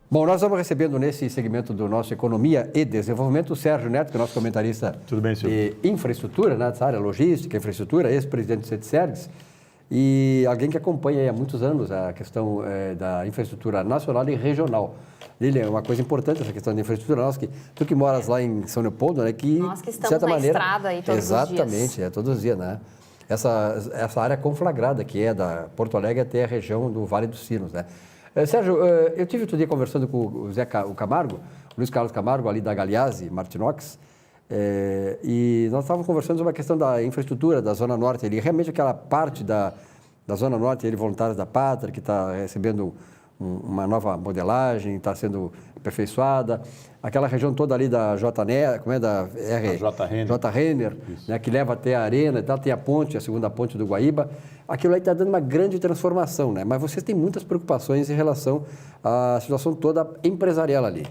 Bom, nós estamos recebendo nesse segmento do nosso Economia e Desenvolvimento o Sérgio Neto, que é nosso comentarista. Tudo bem, senhor? De infraestrutura, né, dessa área logística, infraestrutura, ex-presidente do CETSERGS, e alguém que acompanha aí há muitos anos a questão da infraestrutura nacional e regional. Ele é uma coisa importante essa questão da infraestrutura. Tu que moras lá em São Leopoldo, né, que nós que estamos na estrada aí todos os dias. Exatamente, todos os dias, né? Essa área conflagrada que é da Porto Alegre até a região do Vale dos Sinos, né? Sérgio, eu tive outro dia conversando com o Camargo, o Luiz Carlos Camargo, ali da Galeazzi, Martinox, e nós estávamos conversando sobre a questão da infraestrutura da Zona Norte. Ele realmente aquela parte da Zona Norte, ele Voluntários da Pátria, que está recebendo uma nova modelagem, está sendo aperfeiçoada. Aquela região toda ali da J. Renner, né, que leva até a Arena e tal, tem a ponte, a segunda ponte do Guaíba. Aquilo aí está dando uma grande transformação, né? Mas vocês têm muitas preocupações em relação à situação toda empresarial ali.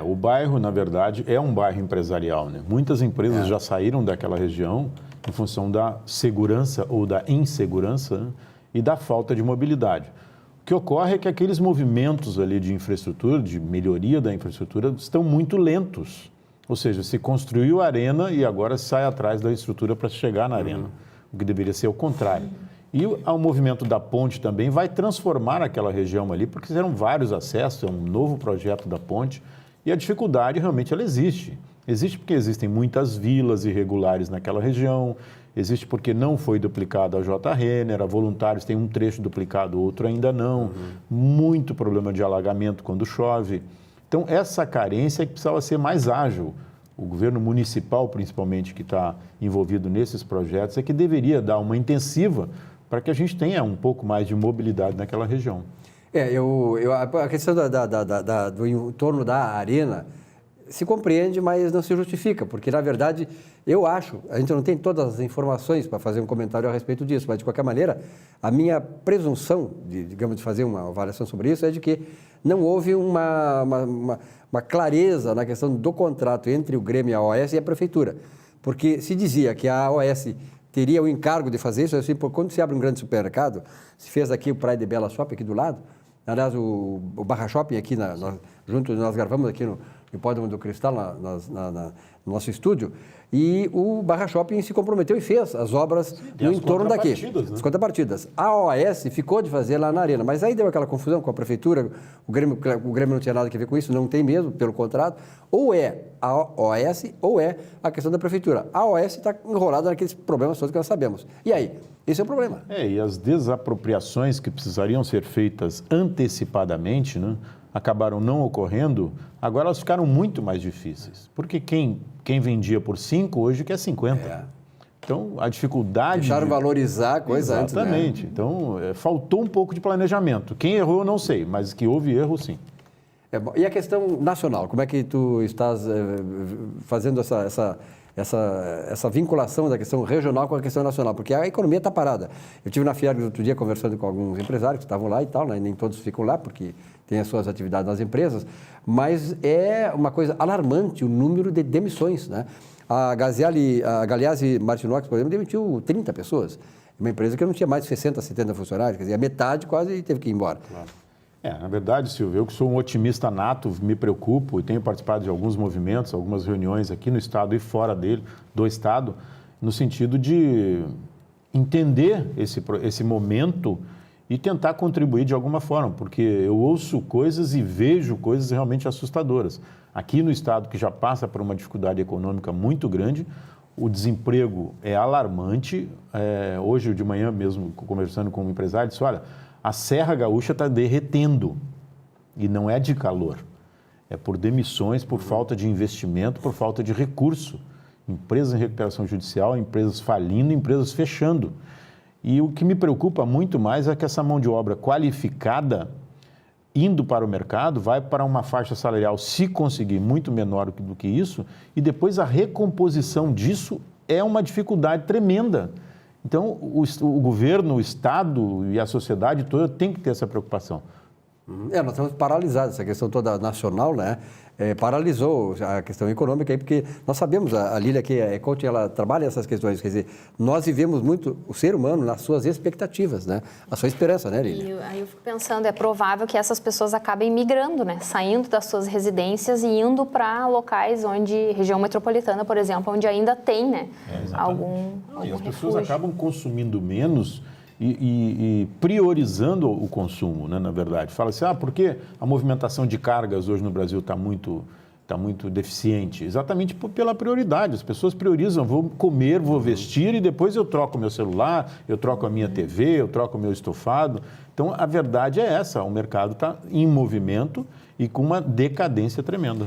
O bairro, na verdade, é um bairro empresarial, né? Muitas empresas já saíram daquela região em função da segurança ou da insegurança, né, e da falta de mobilidade. O que ocorre é que aqueles movimentos ali de infraestrutura, de melhoria da infraestrutura, estão muito lentos. Ou seja, se construiu a arena e agora sai atrás da estrutura para chegar na arena, o que deveria ser o contrário. E o movimento da ponte também vai transformar aquela região ali, porque serão vários acessos, é um novo projeto da ponte, e a dificuldade realmente ela existe. Existe porque existem muitas vilas irregulares naquela região, existe porque não foi duplicada a J. Renner, a Voluntários tem um trecho duplicado, outro ainda não, muito problema de alagamento quando chove. Então, essa carência é que precisava ser mais ágil. O governo municipal, principalmente, que está envolvido nesses projetos, é que deveria dar uma intensiva para que a gente tenha um pouco mais de mobilidade naquela região. A questão do entorno da arena se compreende, mas não se justifica, porque, na verdade, eu acho, a gente não tem todas as informações para fazer um comentário a respeito disso, mas, de qualquer maneira, a minha presunção, de fazer uma avaliação sobre isso, é de que não houve uma clareza na questão do contrato entre o Grêmio, a OAS e a Prefeitura, porque se dizia que a OAS teria o encargo de fazer isso, assim, quando se abre um grande supermercado, se fez aqui o Praia de Bela Shopping, aqui do lado, aliás, o Barra Shopping aqui, junto, nós gravamos aqui no Hipódromo do Cristal, no nosso estúdio, e o Barra Shopping se comprometeu e fez as obras no entorno daqui. Né? As contrapartidas. A OAS ficou de fazer lá na arena, mas aí deu aquela confusão com a Prefeitura, o Grêmio não tinha nada a ver com isso, não tem mesmo, pelo contrato, ou é a OAS ou é a questão da Prefeitura. A OAS está enrolada naqueles problemas todos que nós sabemos. E aí? Esse é o problema. E as desapropriações que precisariam ser feitas antecipadamente, né, acabaram não ocorrendo, agora elas ficaram muito mais difíceis. Porque quem vendia por 5, hoje quer 50. Então, a dificuldade... Deixaram valorizar a coisa antes, né? Exatamente. Então, faltou um pouco de planejamento. Quem errou, eu não sei, mas que houve erro, sim. E a questão nacional, como é que tu estás fazendo essa vinculação da questão regional com a questão nacional? Porque a economia está parada. Eu estive na Fiergs outro dia conversando com alguns empresários que estavam lá e tal, né? Nem todos ficam lá porque têm as suas atividades nas empresas, mas é uma coisa alarmante o número de demissões, né? A Galeazzi Martinox, por exemplo, demitiu 30 pessoas. Uma empresa que não tinha mais de 60, 70 funcionários, quer dizer, a metade quase teve que ir embora. Claro. Na verdade, Silvio, eu que sou um otimista nato, me preocupo e tenho participado de alguns movimentos, algumas reuniões aqui no Estado e fora do Estado, no sentido de entender esse momento e tentar contribuir de alguma forma, porque eu ouço coisas e vejo coisas realmente assustadoras. Aqui no Estado, que já passa por uma dificuldade econômica muito grande, o desemprego é alarmante. Hoje de manhã mesmo, conversando com um empresário, disse, olha, a Serra Gaúcha está derretendo e não é de calor, é por demissões, por falta de investimento, por falta de recurso. Empresas em recuperação judicial, empresas falindo, empresas fechando. E o que me preocupa muito mais é que essa mão de obra qualificada, indo para o mercado, vai para uma faixa salarial, se conseguir, muito menor do que isso, e depois a recomposição disso é uma dificuldade tremenda. Então, o governo, o Estado e a sociedade toda tem que ter essa preocupação. Nós estamos paralisados, essa questão toda nacional, né? Paralisou a questão econômica aí, porque nós sabemos, a Lília, que é coach, ela trabalha essas questões, quer dizer, nós vivemos muito o ser humano nas suas expectativas, né? A sua esperança, né, Lília? E aí eu fico pensando, é provável que essas pessoas acabem migrando, né? Saindo das suas residências e indo para locais onde, região metropolitana, por exemplo, onde ainda tem, né? Algum e as refúgio. pessoas acabam consumindo menos e priorizando o consumo, né, na verdade. Fala assim, por que a movimentação de cargas hoje no Brasil está muito deficiente? Exatamente pela prioridade. As pessoas priorizam, vou comer, vou vestir e depois eu troco meu celular, eu troco a minha TV, eu troco o meu estofado. Então, a verdade é essa, o mercado está em movimento e com uma decadência tremenda.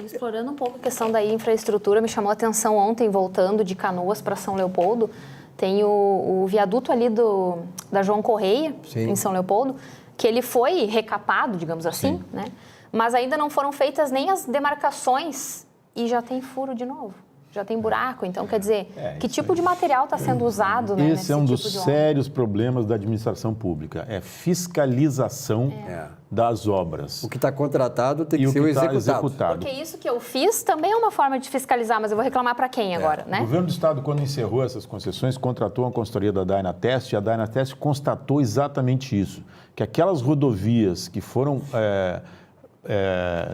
Explorando um pouco a questão da infraestrutura, me chamou a atenção ontem, voltando de Canoas para São Leopoldo, tem o viaduto ali da João Correia, Sim. em São Leopoldo, que ele foi recapado, digamos assim, né? Mas ainda não foram feitas nem as demarcações e já tem furo de novo, já tem buraco. Então, quer dizer, que tipo de material está sendo usado, né? Esse é um dos sérios problemas da administração pública, é fiscalização das obras. O que está contratado tem que E ser o que executado. está executado. Porque isso que eu fiz também é uma forma de fiscalizar, mas eu vou reclamar para quem agora, né? O governo do Estado, quando encerrou essas concessões, contratou uma consultoria da Dynatest e a Dynatest constatou exatamente isso, que aquelas rodovias que foram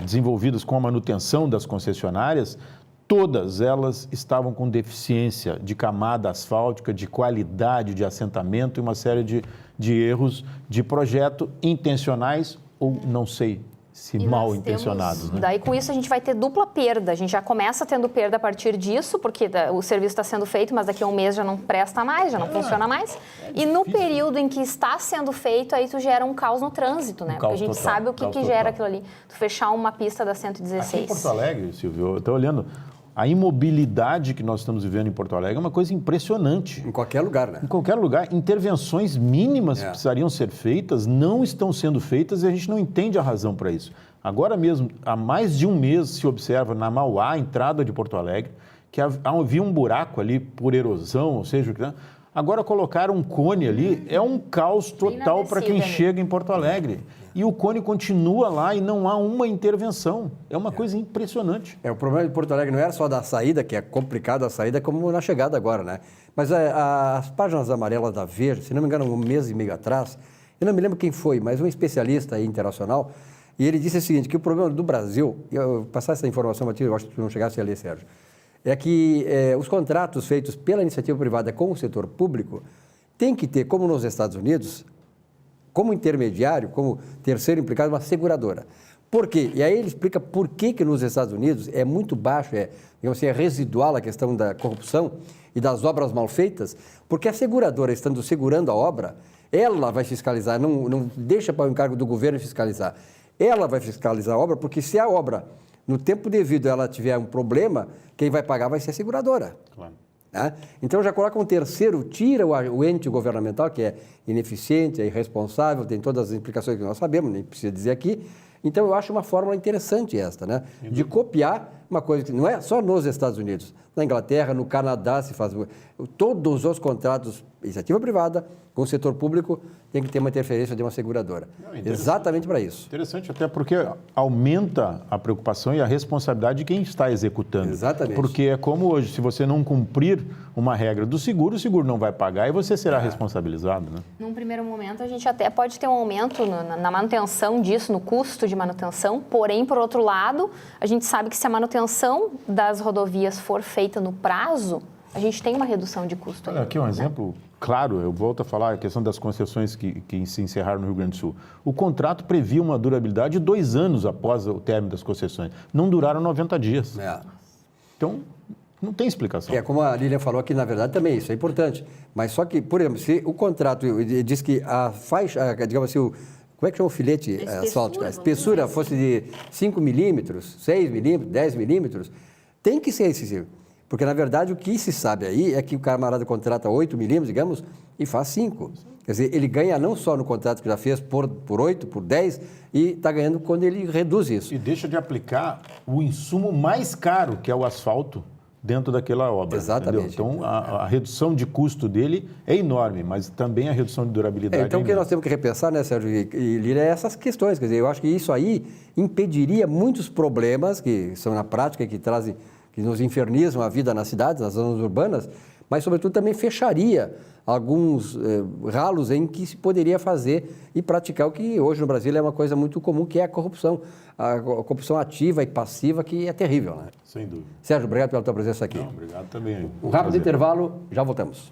desenvolvidas com a manutenção das concessionárias, todas elas estavam com deficiência de camada asfáltica, de qualidade de assentamento e uma série de erros de projeto intencionais ou não sei se mal intencionados. Né? Daí com isso a gente vai ter dupla perda. A gente já começa tendo perda a partir disso, porque o serviço está sendo feito, mas daqui a um mês já não presta mais, já não funciona mais. E no período em que está sendo feito, aí tu gera um caos no trânsito, né? Porque a gente sabe o que gera aquilo ali. Tu fechar uma pista da 116. Aqui em Porto Alegre, Silvio, eu estou olhando, a imobilidade que nós estamos vivendo em Porto Alegre é uma coisa impressionante. Em qualquer lugar, né? Em qualquer lugar. Intervenções mínimas que precisariam ser feitas não estão sendo feitas e a gente não entende a razão para isso. Agora mesmo, há mais de um mês se observa na Mauá, entrada de Porto Alegre, que havia um buraco ali por erosão, ou seja, agora colocaram um cone ali, é um caos total para quem chega em Porto Alegre. E o cone continua lá e não há uma intervenção. É uma coisa impressionante. O problema de Porto Alegre não era só da saída, que é complicado a saída, como na chegada agora, né? Mas as páginas amarelas da Veja, se não me engano, um mês e meio atrás, eu não me lembro quem foi, mas um especialista aí internacional, e ele disse o seguinte, que o problema do Brasil, eu passar essa informação a ti, eu acho que tu não chegasse a ler, Sérgio, é que os contratos feitos pela iniciativa privada com o setor público têm que ter, como nos Estados Unidos, como intermediário, como terceiro implicado, uma seguradora. Por quê? E aí ele explica por que nos Estados Unidos é muito baixo, digamos assim, é residual a questão da corrupção e das obras mal feitas, porque a seguradora, estando segurando a obra, ela vai fiscalizar, não deixa para o encargo do governo fiscalizar. Ela vai fiscalizar a obra, porque se a obra, no tempo devido, ela tiver um problema, quem vai pagar vai ser a seguradora. Claro. Né? Então já coloca um terceiro, tira o ente governamental, que é ineficiente, é irresponsável, tem todas as implicações que nós sabemos, nem precisa dizer aqui. Então eu acho uma fórmula interessante esta, né? De copiar uma coisa que não é só nos Estados Unidos, na Inglaterra, no Canadá se faz. Todos os contratos, iniciativa privada, com o setor público, tem que ter uma interferência de uma seguradora. Exatamente para isso. Interessante, até porque aumenta a preocupação e a responsabilidade de quem está executando. Exatamente. Porque é como hoje, se você não cumprir uma regra do seguro, o seguro não vai pagar e você será responsabilizado. Né? Num primeiro momento, a gente até pode ter um aumento na manutenção disso, no custo de manutenção, porém, por outro lado, a gente sabe que se a manutenção das rodovias for feita no prazo, a gente tem uma redução de custo. Olha, aqui um exemplo claro, eu volto a falar a questão das concessões que se encerraram no Rio Grande do Sul. O contrato previa uma durabilidade de 2 anos após o término das concessões. Não duraram 90 dias. Então, não tem explicação. Como a Lília falou aqui, na verdade, também isso é importante. Mas só que, por exemplo, se o contrato diz que a faixa, digamos assim, como é que chama o filete asfáltico? A espessura fosse de 5 milímetros, 6 milímetros, 10 milímetros, tem que ser excessivo. Porque, na verdade, o que se sabe aí é que o camarada contrata 8 milímetros, digamos, e faz 5. Quer dizer, ele ganha não só no contrato que já fez por 8, por 10, e está ganhando quando ele reduz isso. E deixa de aplicar o insumo mais caro, que é o asfalto, dentro daquela obra. Exatamente. Entendeu? Então, a redução de custo dele é enorme, mas também a redução de durabilidade Então, o que nós temos que repensar, né, Sérgio e Lira, é essas questões. Quer dizer, eu acho que isso aí impediria muitos problemas que são na prática, que nos infernizam a vida nas cidades, nas zonas urbanas, mas, sobretudo, também fecharia alguns ralos em que se poderia fazer e praticar o que hoje no Brasil é uma coisa muito comum, que é a corrupção. A corrupção ativa e passiva, que é terrível, né? Sem dúvida. Sérgio, obrigado pela tua presença aqui. Não, obrigado também. Um rápido intervalo, já voltamos.